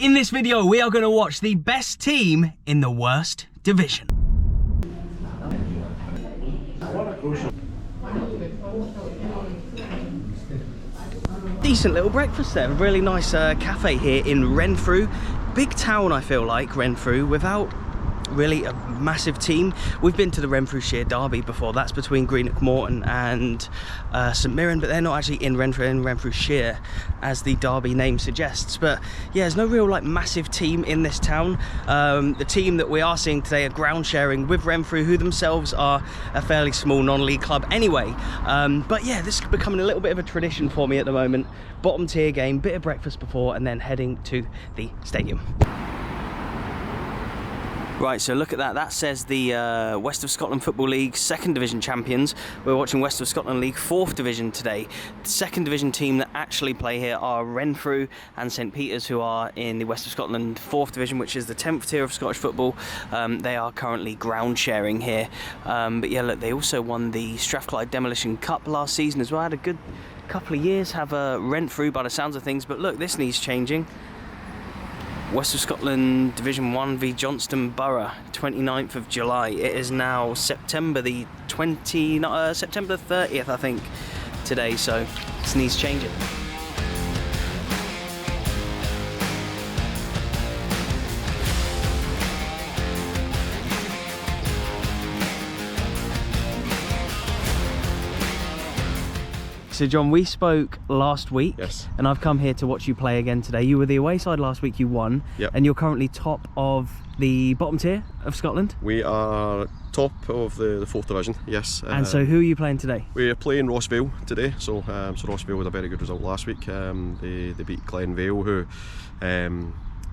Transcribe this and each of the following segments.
In this video, we are going to watch the best team in the worst division. Decent little breakfast there. A really nice cafe here in Renfrew. Big town, I feel like, Renfrew, without really a massive team. We've been to the Renfrewshire derby before. That's between Greenock Morton and St Mirren, but they're not actually in Renfrew, in Renfrewshire, as the derby name suggests. But yeah, there's no real like massive team in this town. The team that we are seeing today are ground sharing with Renfrew, who themselves are a fairly small non-league club anyway. But yeah, this is becoming a little bit of a tradition for me at the moment. Bottom tier game, bit of breakfast before, and then heading to the stadium. Right, so look at that. That says the West of Scotland Football League 2nd Division champions. We're watching West of Scotland League 4th Division today. The 2nd Division team that actually play here are Renfrew and St Peters, who are in the West of Scotland 4th Division, which is the 10th tier of Scottish football. They are currently ground sharing here. But yeah, look, they also won the Strathclyde Demolition Cup last season as well. Had a good couple of years, have Renfrew by the sounds of things. But look, this needs changing. West of Scotland Division 1 v Johnston Borough, 29th of July. It is now September the 30th, I think, today, so this needs changing. So John, we spoke last week, yes, and I've come here to watch you play again today. You were the away side last week, you won, yep, and you're currently top of the bottom tier of Scotland? We are top of the 4th Division, yes. And so who are you playing today? We're playing Rossvale today, so Rossvale had a very good result last week. They beat Glenvale, who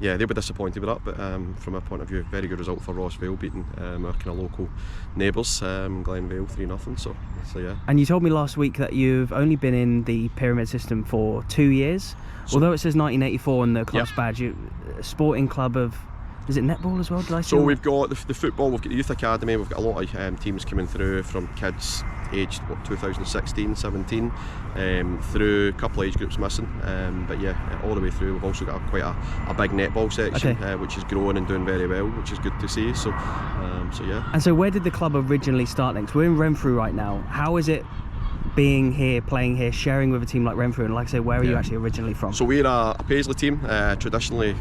yeah, they were disappointed with that, but from our point of view, very good result for Rossvale, beating our kind of local neighbours, Glenvale 3-0. So yeah. And you told me last week that you've only been in the pyramid system for 2 years, although it says 1984 on the club's badge. Sporting club of, is it netball as well? Did I see? So we've got the football, we've got the youth academy, we've got a lot of teams coming through from kids aged 2016, 17, through a couple of age groups missing, but yeah, all the way through. We've also got quite a big netball section, which is growing and doing very well, which is good to see. So yeah. And so where did the club originally start next? We're in Renfrew right now. How is it being here, playing here, sharing with a team like Renfrew? And like I say, where are you actually originally from? So we're a Paisley team, originally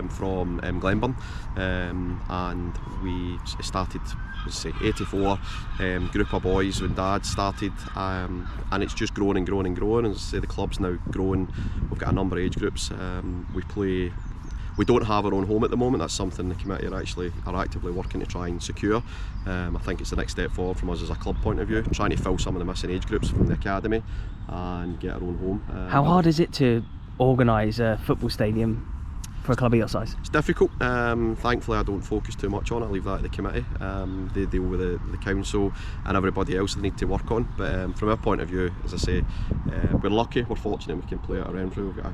from Glenburn, and we started, let's say, 84, group of boys when Dad started, and it's just grown and grown and grown. And as I say, the club's now grown. We've got a number of age groups. We don't have our own home at the moment. That's something the committee are actively working to try and secure. I think it's the next step forward from us as a club point of view, trying to fill some of the missing age groups from the academy and get our own home. How hard is it to organise a football stadium for a club of your size? It's difficult. Thankfully I don't focus too much on it. I leave that to the committee. They deal with the council and everybody else they need to work on, but from our point of view, as I say, we're lucky, we're fortunate we can play at Renfrew. We've got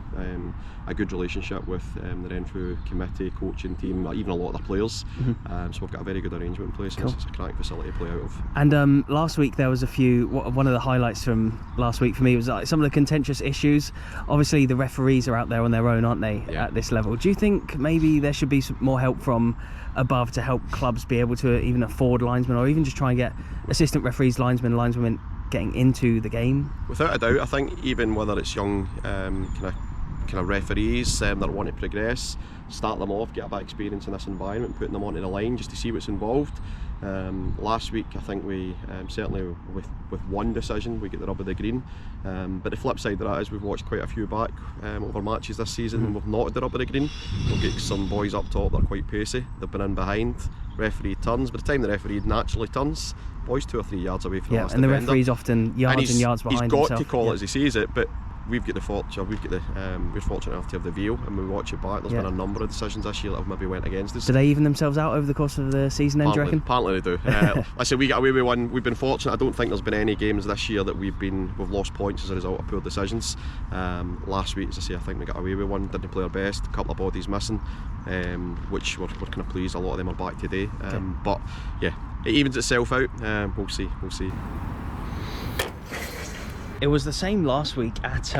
a good relationship with the Renfrew committee, coaching team, even a lot of the players. So we've got a very good arrangement in place. Cool. It's a cracking facility to play out of. And last week there was one of the highlights from last week for me was like some of the contentious issues. Obviously the referees are out there on their own, aren't they, at this level? Do you think maybe there should be some more help from above to help clubs be able to even afford linesmen, or even just try and get assistant referees, lineswomen getting into the game? Without a doubt, I think even whether it's young kind of referees that want to progress, start them off, get a bit of experience in this environment, putting them onto the line just to see what's involved. Last week I think we certainly with one decision we get the rub of the green, but the flip side of that is we've watched quite a few back over matches this season and we've not had the rub of the green. We'll get some boys up top that are quite pacey, they've been in behind, referee turns, by the time the referee naturally turns, boys 2 or 3 yards away from the last and defender. The referee's often yards and yards behind himself. He's got to call it as he sees it, but we've got the fortune, we're fortunate enough to have the VO and we watch it back. There's been a number of decisions this year that have maybe went against us. Do they even themselves out over the course of the season then, do you reckon? Apparently they do. I say we got away with one. We've been fortunate. I don't think there's been any games this year that we've lost points as a result of poor decisions. Last week, as I say, I think we got away with one, didn't play our best, a couple of bodies missing, which we're kind of pleased a lot of them are back today. But yeah, it evens itself out. We'll see. it was the same last week at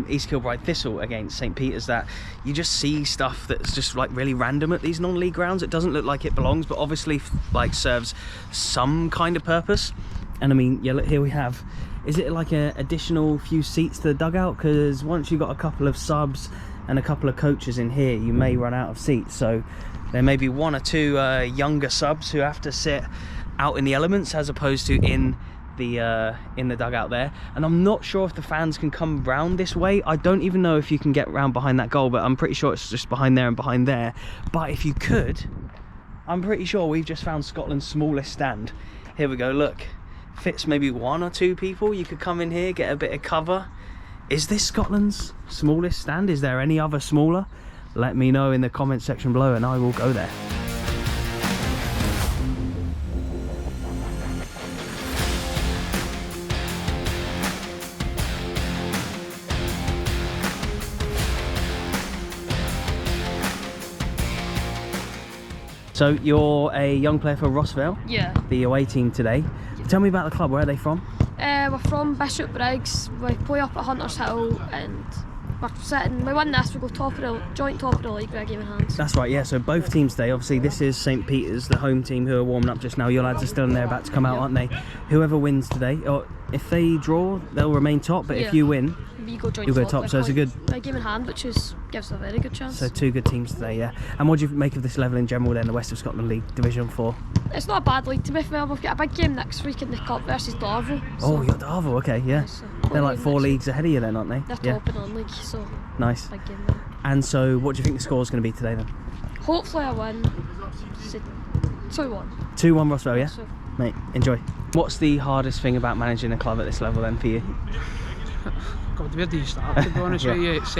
East Kilbride Thistle against St Peter's, that you just see stuff that's just like really random at these non-league grounds. It doesn't look like it belongs, but obviously like serves some kind of purpose. And I mean, yeah, look, here we have, is it like an additional few seats to the dugout? Because once you've got a couple of subs and a couple of coaches in here, you may run out of seats. So there may be 1 or 2 younger subs who have to sit out in the elements as opposed to in the dugout there. And I'm not sure if the fans can come round this way. I don't even know if you can get round behind that goal, but I'm pretty sure it's just behind there and behind there. But if you could, I'm pretty sure we've just found Scotland's smallest stand. Here we go, look. Fits maybe 1 or 2 people. You could come in here, get a bit of cover. Is this Scotland's smallest stand? Is there any other smaller? Let me know in the comment section below and I will go there. So you're a young player for Rossvale? Yeah. The away team today. Tell me about the club. Where are they from? We're from Bishop Briggs. We play up at Hunters Hill and we're sitting, we win this, we go joint top of the league with a game in hand. That's right, yeah, so both teams today, obviously this is St Peter's, the home team, who are warming up just now. Your lads are still in there about to come out, aren't they? Whoever wins today, or if they draw, they'll remain top, but if you win, you go joint you'll go top, so it's a good game in hand, which gives a very good chance. So 2 good teams today, yeah. And what do you make of this level in general then, the West of Scotland League Division 4? It's not a bad league to be fair. We've got a big game next week in the Cup versus Darvel. Oh, you're Darvel, okay, yeah. So they're like 4 leagues ahead of you then, aren't they? They're top in non-league, so nice. Big game there. And so what do you think the score is going to be today then? Hopefully I win. 2-1. 2-1 Rossvale, yeah? So, mate, enjoy. What's the hardest thing about managing a club at this level then for you? God, where do you start, to be honest with you? It's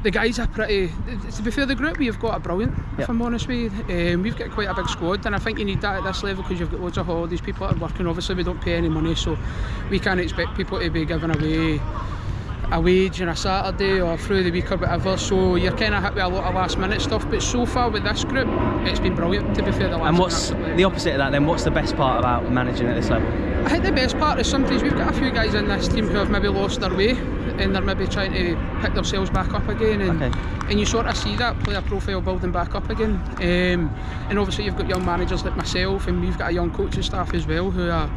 the guys are pretty, to be fair, the group we've got are brilliant, if I'm honest with you. We've got quite a big squad, and I think you need that at this level because you've got loads of holidays, people that are working. Obviously we don't pay any money, so we can't expect people to be giving away a wage on a Saturday or through the week or whatever, so you're kind of hit with a lot of last minute stuff. But so far with this group, it's been brilliant, to be fair. And what's the opposite of that then? What's the best part about managing at this level? I think the best part is sometimes we've got a few guys in this team who have maybe lost their way and they're maybe trying to pick themselves back up again, and you sort of see that player profile building back up again. And obviously you've got young managers like myself, and we've got a young coaching staff as well who are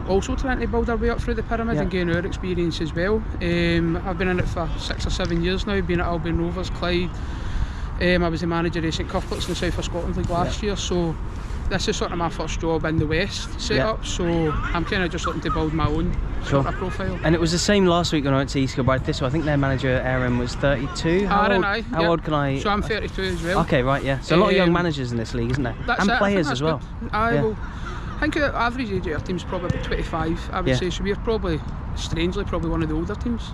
also trying to build their way up through the pyramid and gain our experience as well. I've been in it for 6 or 7 years now, been at Albion Rovers, Clyde. I was the manager of St Cuthbert's in the South of Scotland League last year, so this is sort of my first job in the West set up, so I'm kind of just looking to build my own sort of profile. And it was the same last week when I went to East Kilbride Thistle. I think their manager Aaron was 32. How old can I? So I'm 32 as well. Okay, right, yeah. So a lot of young managers in this league, isn't there? And players as well. I think the average age of our team's probably about 25, I would say, so we're probably, strangely, probably one of the older teams.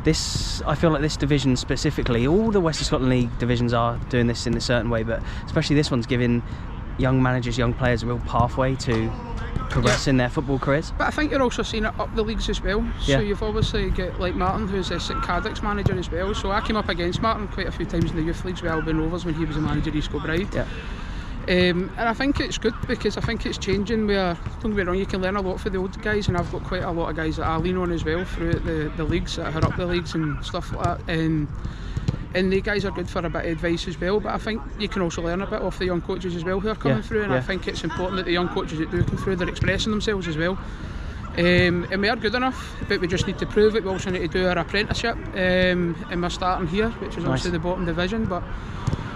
I feel like this division specifically, all the West of Scotland League divisions are doing this in a certain way, but especially this one's giving young managers, young players a real pathway to progress in their football careers. But I think you're also seeing it up the leagues as well. So you've obviously got like Martin, who's a St Cadoc's manager as well. So I came up against Martin quite a few times in the youth leagues with Albion Rovers when he was a manager at East Kilbride. And I think it's good because I think it's changing where, don't get me wrong, you can learn a lot from the old guys, and I've got quite a lot of guys that I lean on as well throughout the leagues that are up the leagues and stuff like that. And the guys are good for a bit of advice as well, but I think you can also learn a bit off the young coaches as well who are coming through, and I think it's important that the young coaches that do come through, they're expressing themselves as well. And we are good enough, but we just need to prove it. We also need to do our apprenticeship, and we're starting here, which is obviously the bottom division, but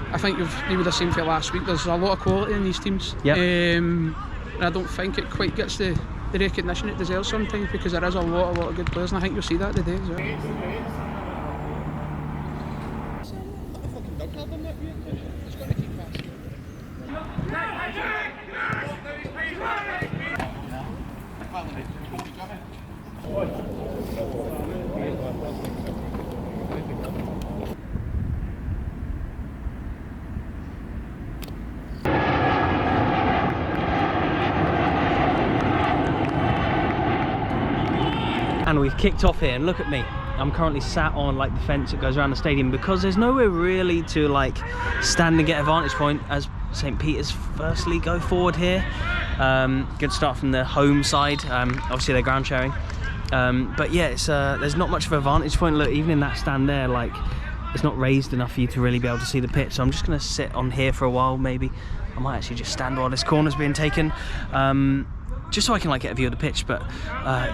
I think you would have seen for last week, there's a lot of quality in these teams. And I don't think it quite gets the recognition it deserves sometimes, because there is a lot of good players, and I think you'll see that today as well. And we've kicked off here, and look at me. I'm currently sat on like the fence that goes around the stadium because there's nowhere really to like stand and get a vantage point as St Peter's firstly go forward here. Good start from the home side, obviously they're ground sharing. But yeah, it's there's not much of a vantage point. Look, even in that stand there, like, it's not raised enough for you to really be able to see the pitch. So I'm just going to sit on here for a while, maybe. I might actually just stand while this corner's being taken, just so I can like get a view of the pitch. But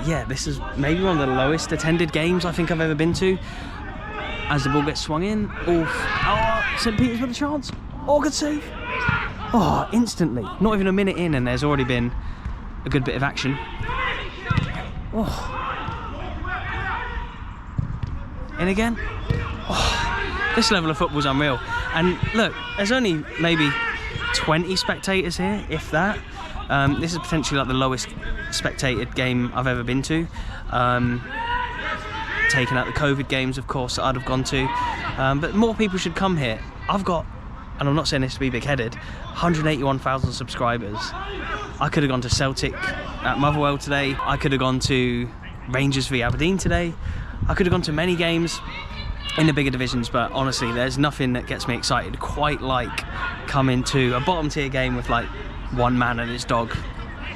yeah, this is maybe one of the lowest attended games I think I've ever been to. As the ball gets swung in, oh, St Peter's with a chance. Oh, good save. Oh, instantly. Not even a minute in and there's already been a good bit of action. Oh. In again. Oh, this level of football's unreal. And look, there's only maybe 20 spectators here, if that. This is potentially like the lowest spectated game I've ever been to. Taking out the COVID games, of course, that I'd have gone to. But more people should come here. I've got, and I'm not saying this to be big-headed, 181,000 subscribers. I could have gone to Celtic at Motherwell today. I could have gone to Rangers v Aberdeen today. I could have gone to many games in the bigger divisions, but honestly, there's nothing that gets me excited quite like coming to a bottom tier game with like one man and his dog,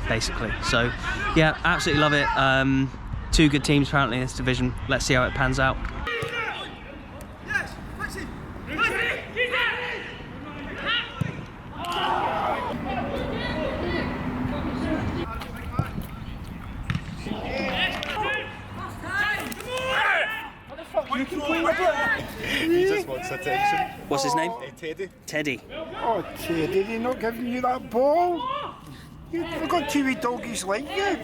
basically. So yeah, absolutely love it. Two good teams apparently in this division. Let's see how it pans out. He just wants attention. What's his name? Teddy. Teddy. Oh, Teddy, they're not giving you that ball. You've got two wee doggies like you.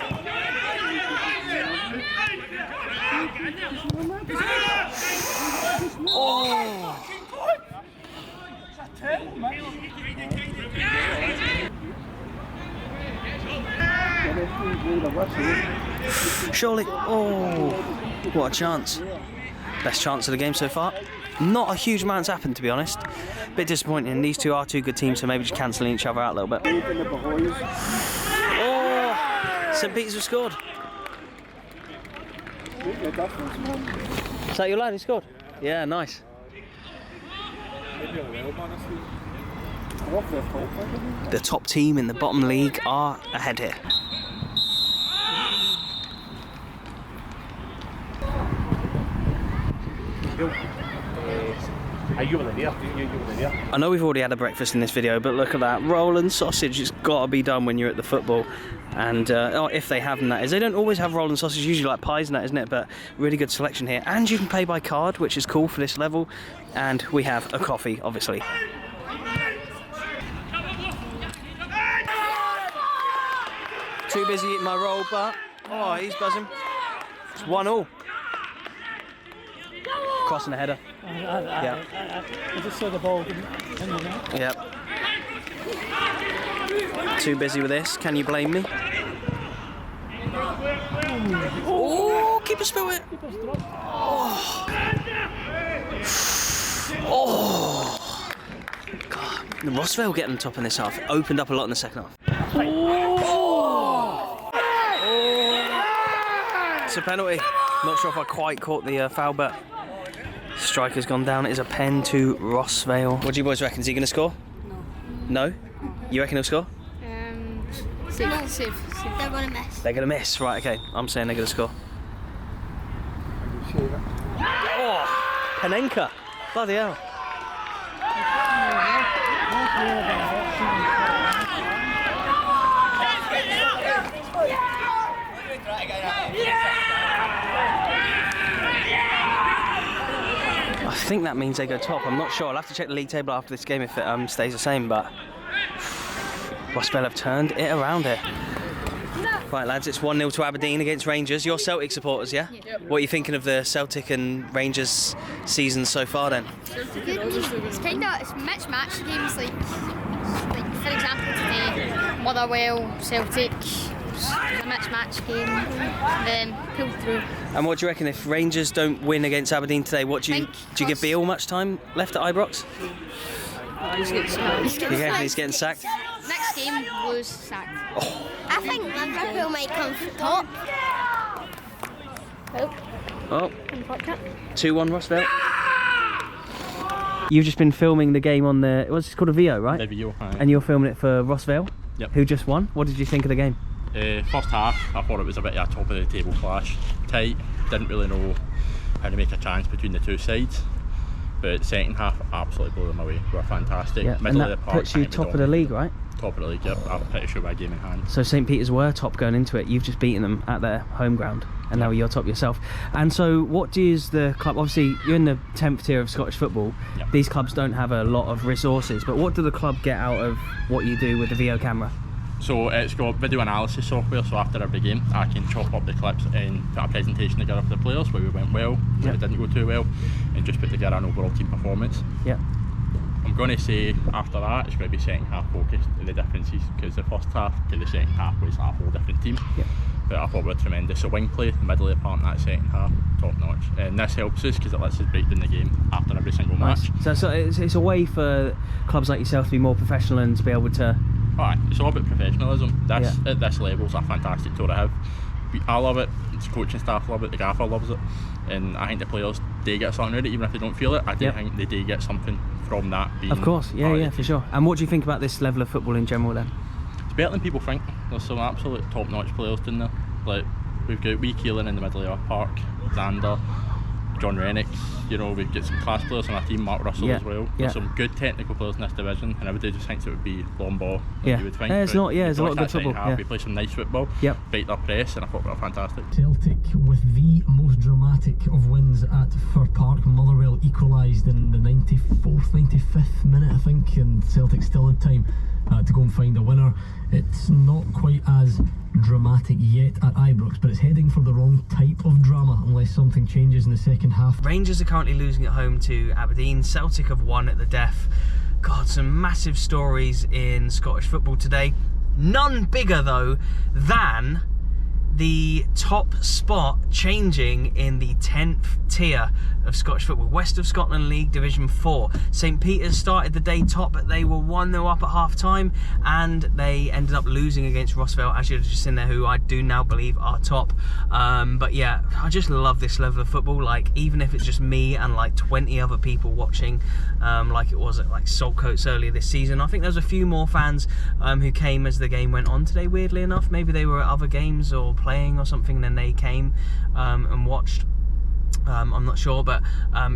Oh! Surely. Oh, what a chance. Best chance of the game so far. Not a huge amount's happened, to be honest. Bit disappointing. These two are two good teams, so maybe just cancelling each other out a little bit. Oh! St Peter's have scored. Is that your lad who scored? Yeah, nice. The top team in the bottom league are ahead here. I know we've already had a breakfast in this video, but look at that. Roll and sausage, it's got to be done when you're at the football. And if they have them, that is. They don't always have roll and sausage, usually like pies and that, isn't it? But really good selection here. And you can pay by card, which is cool for this level. And we have a coffee, obviously. Too busy eating my roll, but... Oh, he's buzzing. It's 1-1. Crossing the header. Yeah. I just saw the ball. Yep. Too busy with this. Can you blame me? Oh, keeper spill it. Oh. Oh. God. The Rossvale getting on top in this half. It opened up a lot in the second half. Oh. Oh. It's a penalty. Not sure if I quite caught the foul, but striker's gone down. It is a pen to Rossvale. What do you boys reckon? Is he going to score? No. No? You reckon he'll score? Save. They're going to miss. They're going to miss. Right, okay. I'm saying they're going to score. Oh, Panenka. Bloody hell. I think that means they go top. I'm not sure. I'll have to check the league table after this game if it stays the same, but Rossvale have turned it around here. Right, lads, it's 1-0 to Aberdeen against Rangers. You're Celtic supporters, yeah? Yep. What are you thinking of the Celtic and Rangers season so far then? It's kind of match games, like for example today, Motherwell, Celtic. It was a match game, then pulled through. And what do you reckon if Rangers don't win against Aberdeen today? What do you give Beale much time left at Ibrox? He's getting sacked. Next game, Blues sacked. Oh. I think Liverpool might come top. Oh. 2-1 Rossvale. You've just been filming the game on the, what's it called, a VO, right? The VO, aye. And you're filming it for Rossvale? Yep. Who just won? What did you think of the game? First half, I thought it was a bit of a top of the table clash. Tight, didn't really know how to make a chance between the two sides. But second half, absolutely blew them away. We were fantastic. Yeah, Middle and of that the park, puts you top of the league, right? Top of the league, yep. I'm pretty sure by game in hand. So St Peter's were top going into it. You've just beaten them at their home ground, and now you're top yourself. And so what does the club, obviously you're in the 10th tier of Scottish football, Yep. These clubs don't have a lot of resources, but what do the club get out of what you do with the VO camera? So it's got video analysis software, so after every game I can chop up the clips and put a presentation together for the players where we went well, where Yep. it didn't go too well, and just put together an overall team performance. Yeah. I'm going to say after that it's going to be second half focused, the differences, because the first half to the second half was a whole different team. Yep. But I thought we were tremendous. So wing play, the middle of the park in that second half, top notch. And this helps us because it lets us break down the game after every single match. So it's a way for clubs like yourself to be more professional and to be able to... Alright, it's all about professionalism. At this level is a fantastic tour to have. I love it, the coaching staff love it, the gaffer loves it, and I think the players, they get something out of it, even if they don't feel it. I do think they do get something from that being... Of course, yeah, for sure. And what do you think about this level of football in general then? It's better than people think. There's some absolute top-notch players down there. Like, we've got Wee Keelan in the middle of our park, Xander, John Rennick, you know, we've got some class players on our team, Mark Russell as well. There's some good technical players in this division, and everybody just thinks it would be long ball, like you would think. It's not, there's a lot of good football. We play some nice football, break their press, and I thought we were fantastic. Celtic with the most dramatic of wins at Fir Park. Motherwell equalised in the 94th, 95th minute, I think, and Celtic still had time to go and find a winner. It's not quite as dramatic yet at Ibrox, but it's heading for the wrong type of drama unless something changes in the second half. Rangers are currently losing at home to Aberdeen. Celtic have won at the Deaf. God, some massive stories in Scottish football today. None bigger though than the top spot changing in the 10th tier of Scottish football, West of Scotland League Division 4. St Peter's started the day top, but they were 1-0 up at half time, and they ended up losing against Rossvale, as you've just seen there, who I do now believe are top. But yeah, I just love this level of football. Like, even if it's just me and like 20 other people watching, like it was at like Saltcoats earlier this season. I think there's a few more fans who came as the game went on today, weirdly enough. Maybe they were at other games or playing or something, and then they came and watched. I'm not sure, but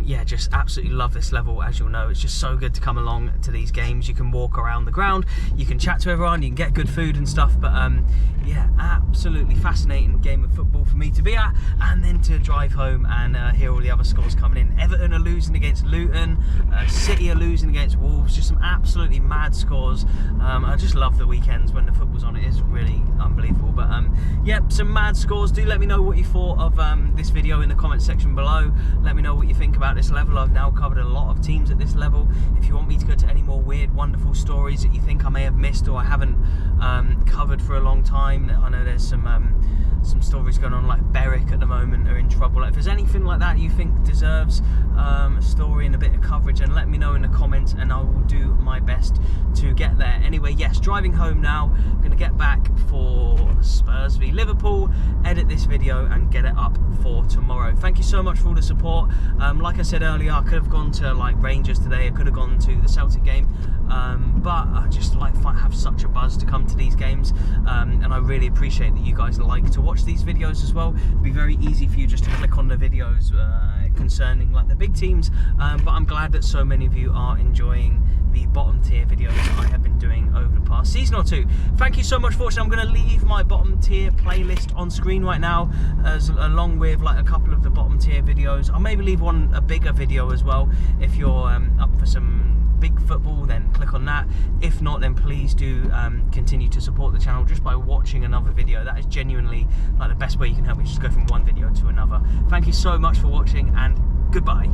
yeah, just absolutely love this level. As you'll know, it's just so good to come along to these games. You can walk around the ground, you can chat to everyone, you can get good food and stuff, but yeah, absolutely fascinating game of football for me to be at, and then to drive home and hear all the other scores coming in. Everton are losing against Luton, City are losing against Wolves, just some absolutely mad scores. I just love the weekends when the football's on. It is really unbelievable. But yeah, some mad scores. Do let me know what you thought of this video in the comment section below. Let me know what you think about this level. I've now covered a lot of teams at this level. If you want me to go to any more weird, wonderful stories that you think I may have missed or I haven't covered for a long time, I know there's some stories going on, like Berwick at the moment are in trouble. If there's anything like that you think deserves a story and a bit of coverage, and let me know in the comments, and I will do my best to get there. Anyway, yes, driving home now, going to get back for Spurs v Liverpool, edit this video and get it up for tomorrow. Thank you so much for all the support. Like I said earlier, I could have gone to like Rangers today, I could have gone to the Celtic game, but I just like have such a buzz to come to these games, and I really appreciate that you guys like to watch these videos as well. It'd be very easy for you just to click on the videos concerning like the big teams, but I'm glad that so many of you are enjoying the bottom tier videos I have been doing over the past season or two. Thank you so much for watching. I'm going to leave my bottom tier playlist on screen right now, along with like a couple of the bottom tier videos. I'll maybe leave a bigger video as well. If you're up for some big football, then click on that. If not, then please do continue to support the channel just by watching another video. That is genuinely like the best way you can help me, just go from one video to another. Thank you so much for watching, and goodbye.